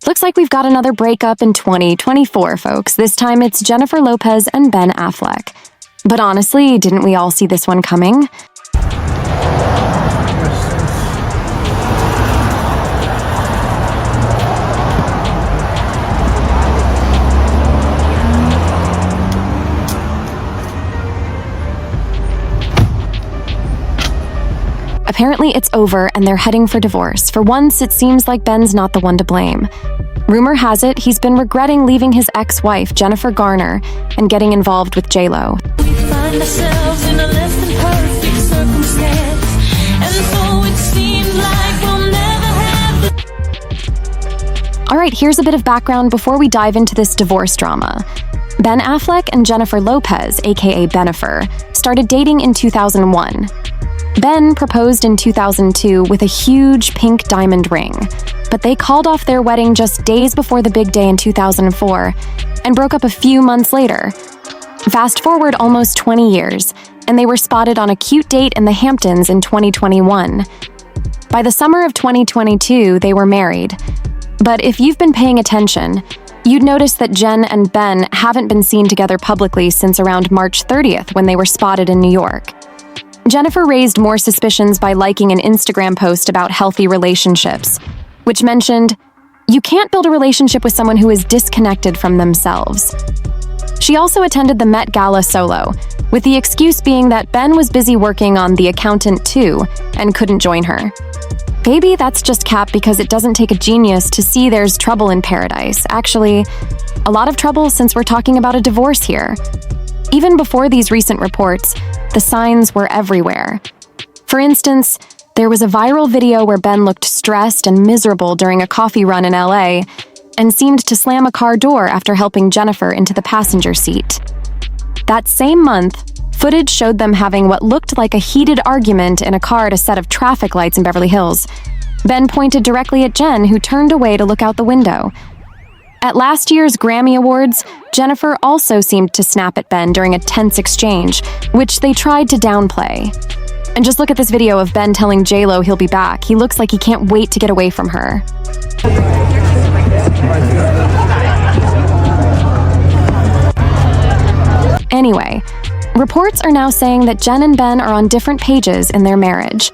Looks like we've got another breakup in 2024, folks. This time it's Jennifer Lopez and Ben Affleck. But honestly, didn't we all see this one coming? Apparently it's over and they're heading for divorce. For once, it seems like Ben's not the one to blame. Rumor has it he's been regretting leaving his ex-wife, Jennifer Garner, and getting involved with J-Lo. We find ourselves in a less than perfect circumstance, and so it seems like we'll never have All right, here's a bit of background before we dive into this divorce drama. Ben Affleck and Jennifer Lopez, aka Bennifer, started dating in 2001. Ben proposed in 2002 with a huge pink diamond ring, but they called off their wedding just days before the big day in 2004 and broke up a few months later. Fast forward almost 20 years, and they were spotted on a cute date in the Hamptons in 2021. By the summer of 2022, they were married. But if you've been paying attention, you'd notice that Jen and Ben haven't been seen together publicly since around March 30th when they were spotted in New York. Jennifer raised more suspicions by liking an Instagram post about healthy relationships, which mentioned, "You can't build a relationship with someone who is disconnected from themselves." She also attended the Met Gala solo, with the excuse being that Ben was busy working on The Accountant 2 and couldn't join her. Maybe that's just cap because it doesn't take a genius to see there's trouble in paradise. Actually, a lot of trouble since we're talking about a divorce here. Even before these recent reports, the signs were everywhere. For instance, there was a viral video where Ben looked stressed and miserable during a coffee run in LA and seemed to slam a car door after helping Jennifer into the passenger seat. That same month, footage showed them having what looked like a heated argument in a car at a set of traffic lights in Beverly Hills. Ben pointed directly at Jen, who turned away to look out the window. At last year's Grammy Awards, Jennifer also seemed to snap at Ben during a tense exchange, which they tried to downplay. And just look at this video of Ben telling J-Lo he'll be back. He looks like he can't wait to get away from her. Anyway, reports are now saying that Jen and Ben are on different pages in their marriage.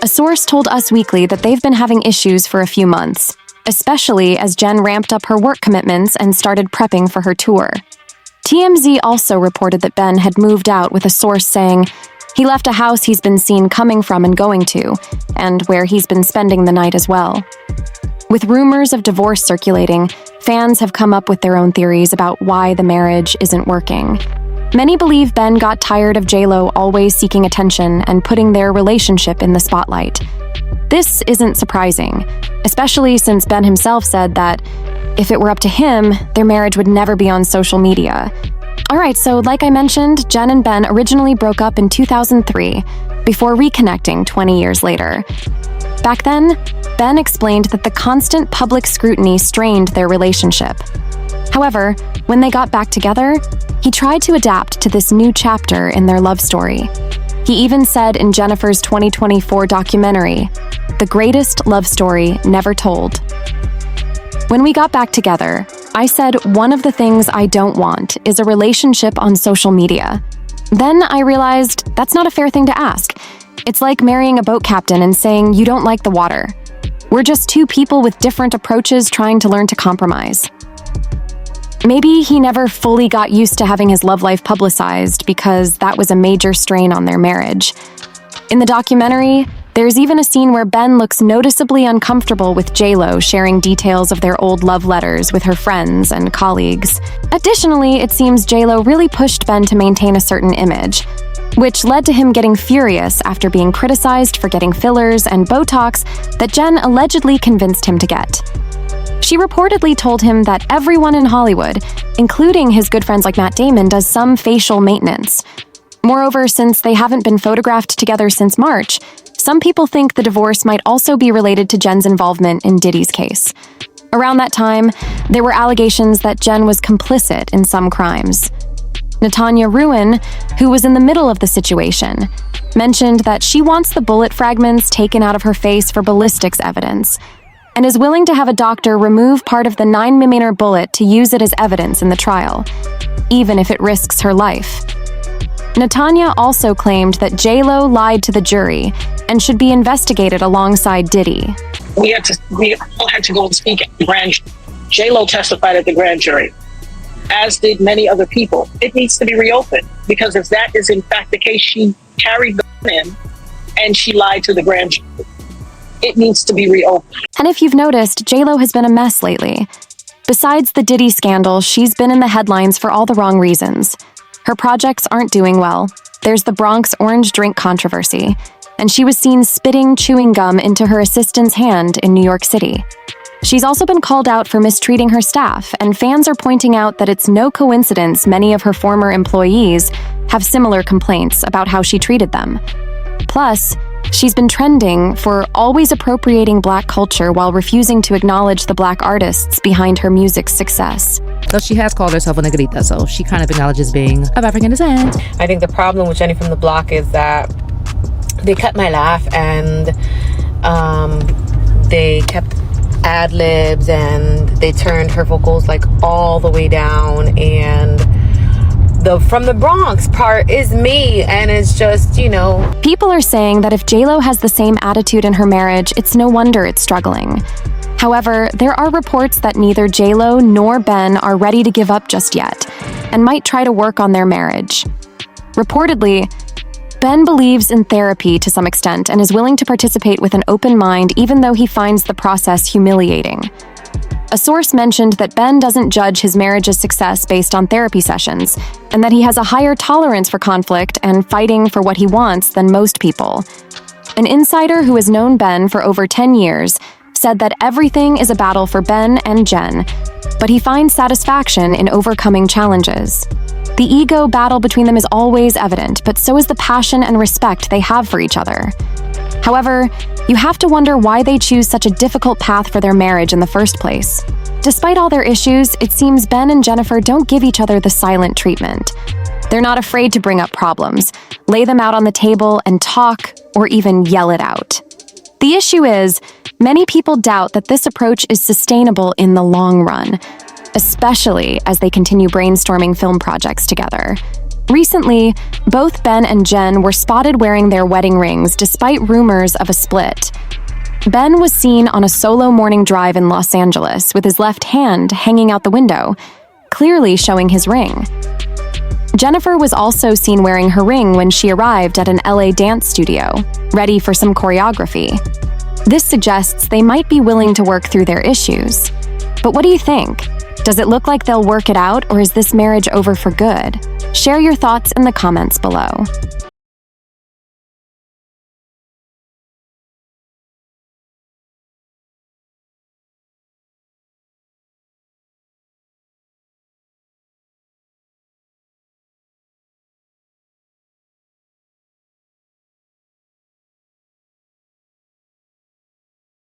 A source told Us Weekly that they've been having issues for a few months, especially as Jen ramped up her work commitments and started prepping for her tour. TMZ also reported that Ben had moved out, with a source saying he left a house he's been seen coming from and going to, and where he's been spending the night as well. With rumors of divorce circulating, fans have come up with their own theories about why the marriage isn't working. Many believe Ben got tired of J-Lo always seeking attention and putting their relationship in the spotlight. This isn't surprising, especially since Ben himself said that if it were up to him, their marriage would never be on social media. Alright, so like I mentioned, Jen and Ben originally broke up in 2003, before reconnecting 20 years later. Back then, Ben explained that the constant public scrutiny strained their relationship. However, when they got back together, he tried to adapt to this new chapter in their love story. He even said in Jennifer's 2024 documentary, "The greatest love story never told." When we got back together, I said one of the things I don't want is a relationship on social media. Then I realized that's not a fair thing to ask. It's like marrying a boat captain and saying you don't like the water. We're just two people with different approaches trying to learn to compromise. Maybe he never fully got used to having his love life publicized because that was a major strain on their marriage. In the documentary, there's even a scene where Ben looks noticeably uncomfortable with J-Lo sharing details of their old love letters with her friends and colleagues. Additionally, it seems J-Lo really pushed Ben to maintain a certain image, which led to him getting furious after being criticized for getting fillers and Botox that Jen allegedly convinced him to get. She reportedly told him that everyone in Hollywood, including his good friends like Matt Damon, does some facial maintenance. Moreover, since they haven't been photographed together since March, some people think the divorce might also be related to Jen's involvement in Diddy's case. Around that time, there were allegations that Jen was complicit in some crimes. Natanya Ruin, who was in the middle of the situation, mentioned that she wants the bullet fragments taken out of her face for ballistics evidence. and is willing to have a doctor remove part of the 9mm bullet to use it as evidence in the trial, even if it risks her life. Natanya also claimed that J-Lo lied to the jury and should be investigated alongside Diddy. We all had to go and speak at the grand jury. J-Lo testified at the grand jury, as did many other people. It needs to be reopened, because if that is in fact the case, she carried the gun in and she lied to the grand jury. It needs to be reopened. And if you've noticed, J-Lo has been a mess lately. Besides the Diddy scandal, she's been in the headlines for all the wrong reasons. Her projects aren't doing well. There's the Bronx orange drink controversy, and she was seen spitting chewing gum into her assistant's hand in New York City. She's also been called out for mistreating her staff, and fans are pointing out that it's no coincidence many of her former employees have similar complaints about how she treated them. Plus, she's been trending for always appropriating Black culture while refusing to acknowledge the Black artists behind her music's success. So she has called herself a negrita, so she kind of acknowledges being of African descent. I think the problem with Jenny from the Block is that they cut my laugh, and they kept ad-libs, and they turned her vocals like all the way down, and the from the Bronx part is me, and it's just, you know. People are saying that if J-Lo has the same attitude in her marriage, it's no wonder it's struggling. However, there are reports that neither J-Lo nor Ben are ready to give up just yet, and might try to work on their marriage. Reportedly, Ben believes in therapy to some extent and is willing to participate with an open mind even though he finds the process humiliating. A source mentioned that Ben doesn't judge his marriage's success based on therapy sessions, and that he has a higher tolerance for conflict and fighting for what he wants than most people. An insider who has known Ben for over 10 years said that everything is a battle for Ben and Jen, but he finds satisfaction in overcoming challenges. The ego battle between them is always evident, but so is the passion and respect they have for each other. However, you have to wonder why they choose such a difficult path for their marriage in the first place. Despite all their issues, it seems Ben and Bennifer don't give each other the silent treatment. They're not afraid to bring up problems, lay them out on the table, and talk, or even yell it out. The issue is, many people doubt that this approach is sustainable in the long run, especially as they continue brainstorming film projects together. Recently, both Ben and Jen were spotted wearing their wedding rings despite rumors of a split. Ben was seen on a solo morning drive in Los Angeles with his left hand hanging out the window, clearly showing his ring. Bennifer was also seen wearing her ring when she arrived at an LA dance studio, ready for some choreography. This suggests they might be willing to work through their issues. But what do you think? Does it look like they'll work it out, or is this marriage over for good? Share your thoughts in the comments below.